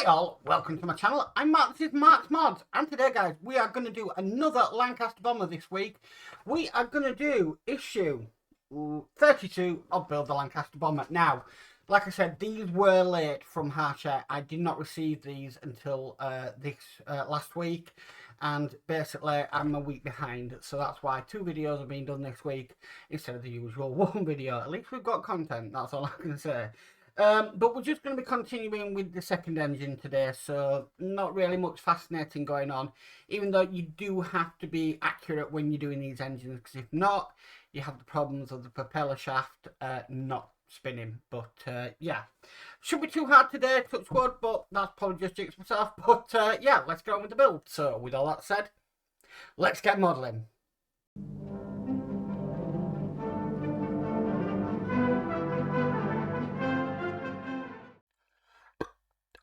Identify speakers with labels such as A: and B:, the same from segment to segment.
A: Hi all, welcome to my channel. I'm Mark, this is Mark's Mods, and today guys, we are going to do another Lancaster bomber this week. We are going to do issue 32 of Build the Lancaster Bomber. Now, like I said, these were late from Harshare. I did not receive these until last week, and basically I'm a week behind, so that's why 2 videos are being done this week instead of the usual 1 video. At least we've got content, that's all I can say. But we're just going to be continuing with the second engine today, so not really much fascinating going on, even though you do have to be accurate when you're doing these engines, because if not, you have the problems of the propeller shaft not spinning. But yeah, shouldn't be too hard today, touch wood, but that's probably just jinxed myself. But yeah, let's get on with the build. So with all that said, let's get modelling.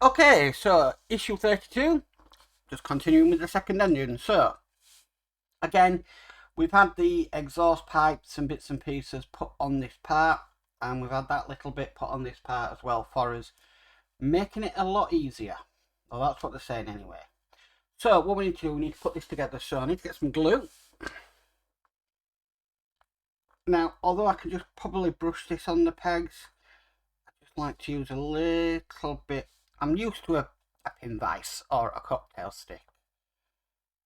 A: Okay, so issue 32, just continuing with the second engine. So, again, we've had the exhaust pipes and bits and pieces put on this part, and we've had that little bit put on this part as well for us, making it a lot easier. Well, that's what they're saying anyway. So, what we need to do, we need to put this together. So, I need to get some glue. Now, although I can just probably brush this on the pegs, I just like to use a little bit. I'm used to a pin vise or a cocktail stick,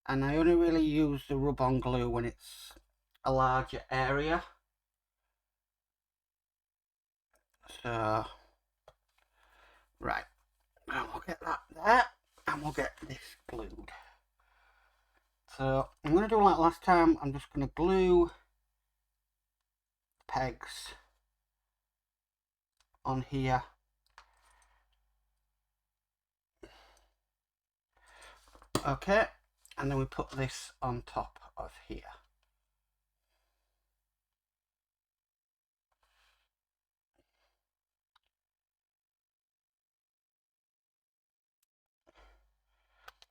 A: and I only really use the rub-on glue when it's a larger area. So, right, and we'll get that there, and we'll get this glued. So, I'm going to do like last time. I'm just going to glue pegs on here. Okay, and then we put this on top of here.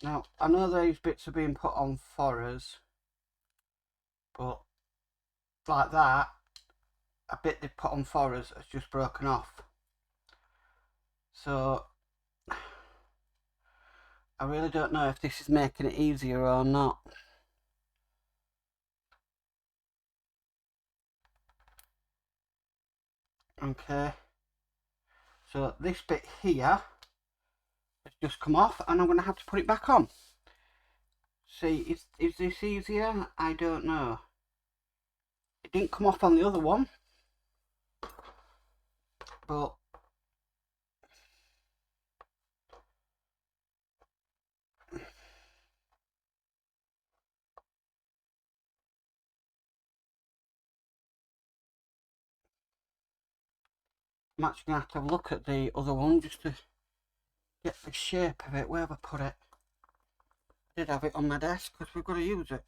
A: Now, I know these bits are being put on for us, but like that, a bit they put on for us has just broken off. So, I really don't know if this is making it easier or not. Okay, so this bit here has just come off, and I'm going to have to put it back on. See, is this easier? I don't know. It didn't come off on the other one, but I'm actually going to have to have a look at the other one just to get the shape of it. Where have I put it? I did have it on my desk because we've got to use it.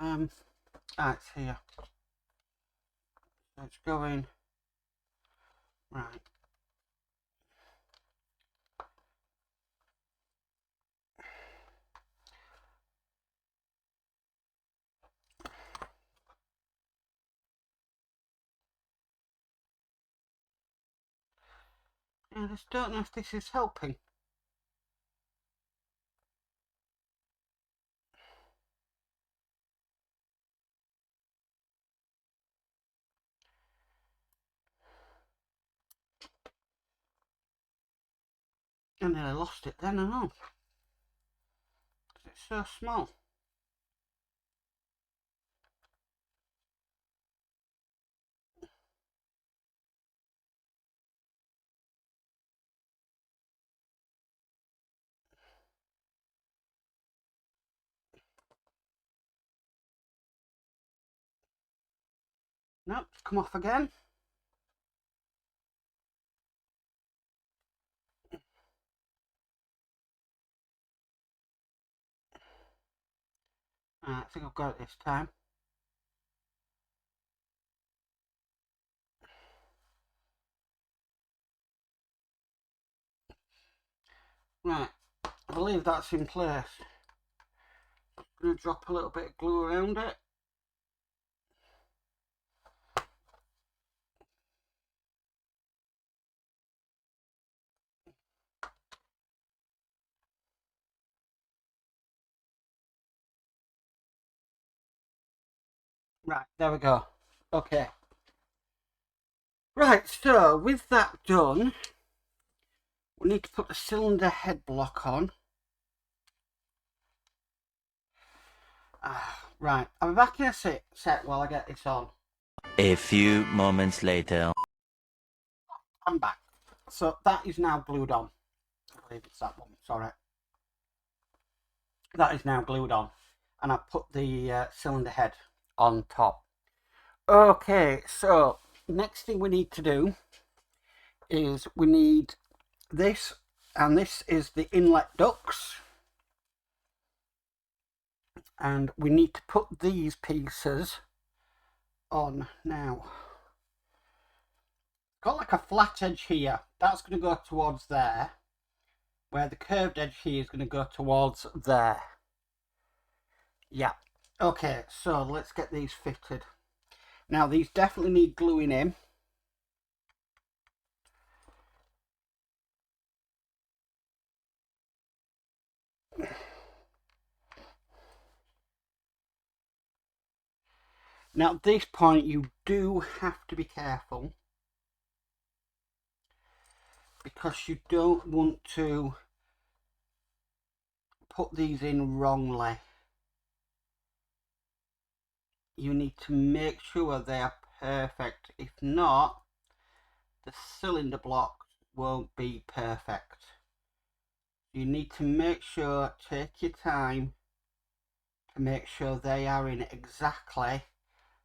A: It's here. So it's going right. I just don't know if this is helping. I nearly lost it then, I know. It's so small. Nope, it's come off again. I think I've got it this time. Right, I believe that's in place. I'm going to drop a little bit of glue around it. Right, there we go. Okay. Right, so with that done, we need to put the cylinder head block on. Right, I'll be back in a sec while I get this on.
B: A few moments later.
A: I'm back. So that is now glued on. I believe it's that one, sorry. That is now glued on. And I've put the cylinder head on top. Okay, so next thing we need to do is we need this, and this is the inlet ducts. And we need to put these pieces on now. Got like a flat edge here. That's going to go towards there. Where the curved edge here is going to go towards there. Yeah. Okay, so let's get these fitted. Now these definitely need gluing in. Now at this point you do have to be careful, because you don't want to put these in wrongly. You need to make sure they are perfect. If not, the cylinder blocks won't be perfect. You need to make sure, take your time to make sure they are in exactly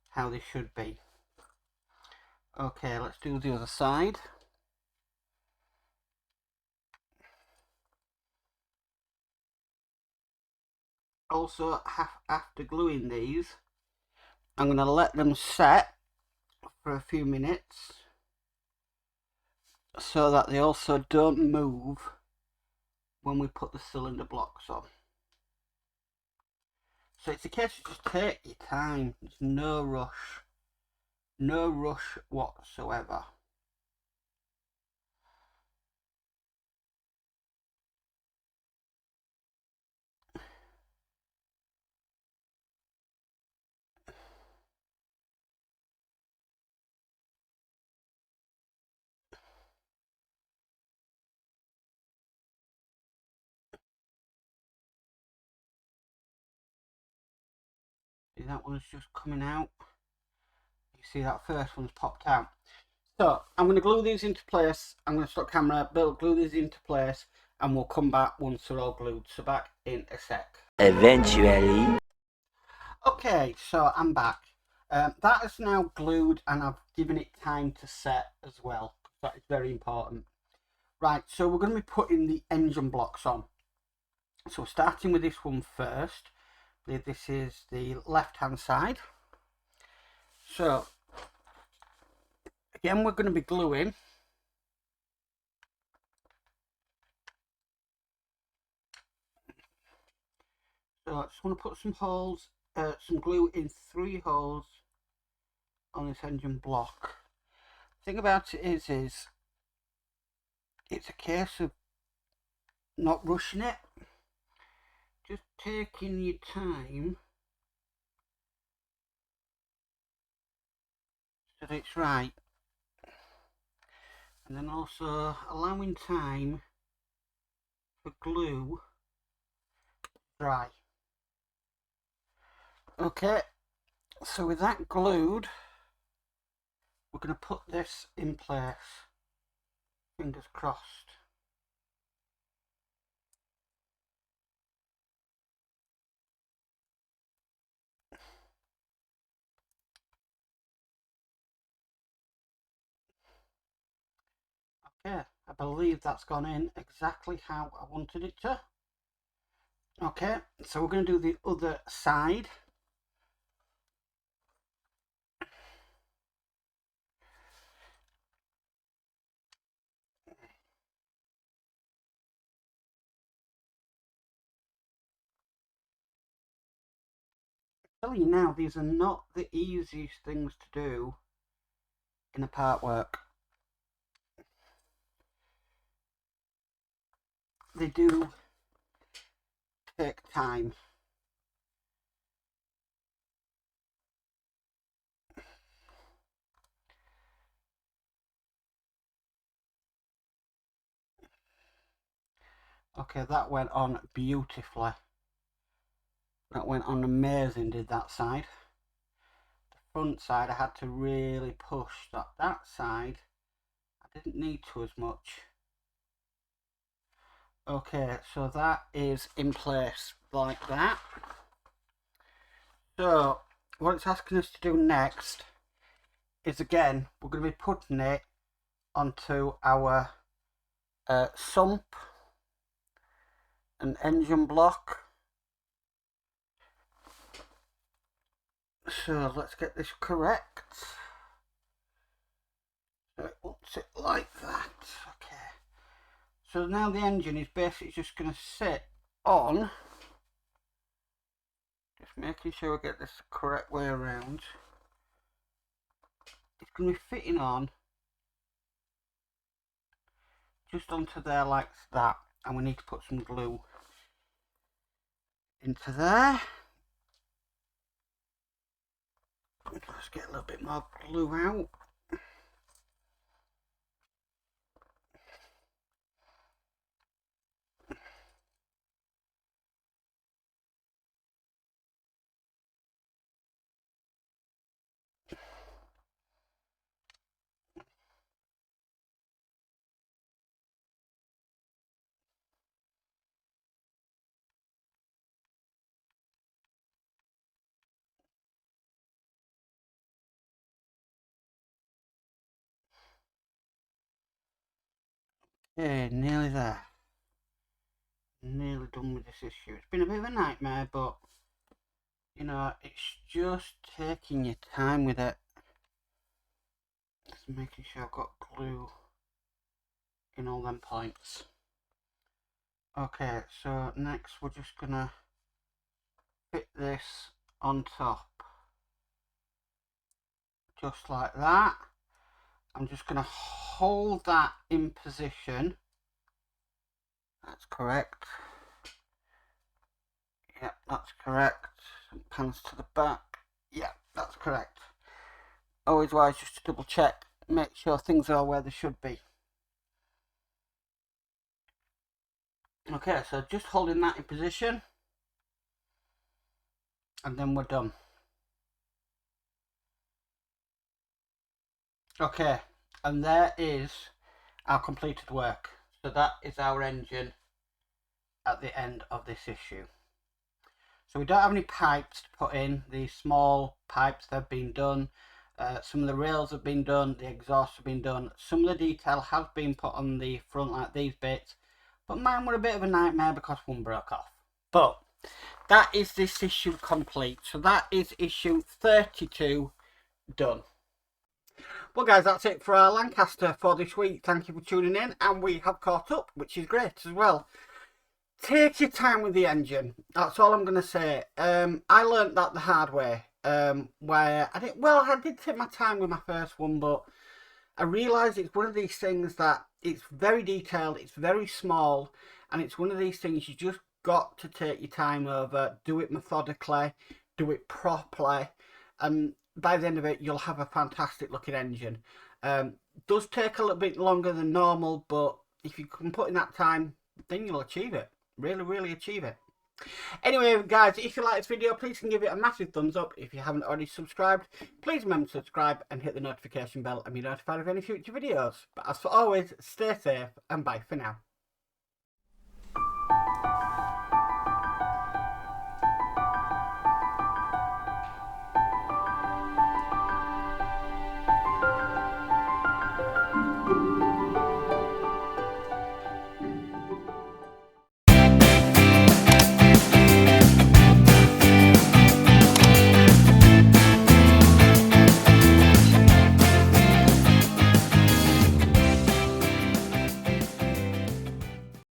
A: how they should be. Okay, let's do the other side. Also, after gluing these, I'm going to let them set for a few minutes so that they also don't move when we put the cylinder blocks on. So it's a case of just take your time. There's no rush. No rush whatsoever. See, that one's just coming out. You see that first one's popped out. So I'm going to glue these into place. I'm going to stop camera, glue these into place, and we'll come back once they're all glued. So back in a sec.
B: Eventually.
A: Okay, so I'm back. That is now glued, and I've given it time to set as well. That is very important. Right, so we're going to be putting the engine blocks on. So starting with this one first. This is the left hand side. So again, we're going to be gluing. So I just want to put some holes, some glue in 3 holes on this engine block. The thing about it is it's a case of not rushing it, just taking your time so that it's right, and then also allowing time for glue to dry. Okay, so with that glued, we're going to put this in place. Fingers crossed. Okay, I believe that's gone in exactly how I wanted it to. Okay, so we're going to do the other side. I'm telling you now, these are not the easiest things to do in a part work. They do take time. Okay, that went on beautifully. That went on amazing, did that side. The front side I had to really push. That side I didn't need to as much. Okay, so that is in place like that. So what it's asking us to do next is, again, we're going to be putting it onto our sump and engine block. So let's get this correct. So it wants it like that. Okay. So now the engine is basically just going to sit on, just making sure I get this the correct way around. It's going to be fitting on just onto there like that, and we need to put some glue into there. Let's get a little bit more glue out. Okay, nearly there. Nearly done with this issue. It's been a bit of a nightmare, but you know, it's just taking your time with it. Just making sure I've got glue in all them points. Okay, so next we're just gonna fit this on top. Just like that. I'm just gonna hold that in position. That's correct. Yep, that's correct. Some pans to the back. Yep, that's correct. Always wise just to double check, make sure things are where they should be. Okay, so just holding that in position, and then we're done. Okay, and there is our completed work. So that is our engine at the end of this issue. So we don't have any pipes to put in. These small pipes, they've been done. Some of the rails have been done, the exhaust have been done. Some of the detail has been put on the front like these bits, but mine were a bit of a nightmare because one broke off. But that is this issue complete. So that is issue 32 done. Well guys, that's it for our Lancaster for this week. Thank you for tuning in, and we have caught up, which is great as well. Take your time with the engine. That's all I'm going to say. I learnt that the hard way. Where I did take my time with my first one, but I realised it's one of these things that it's very detailed, it's very small, and it's one of these things you just got to take your time over, do it methodically, do it properly, and by the end of it you'll have a fantastic looking engine. Does take a little bit longer than normal, but if you can put in that time, then you'll achieve it. Really achieve it. Anyway guys, if you like this video, please can give it a massive thumbs up. If you haven't already subscribed, please remember to subscribe and hit the notification bell and be notified of any future videos. But as for always, stay safe and bye for now.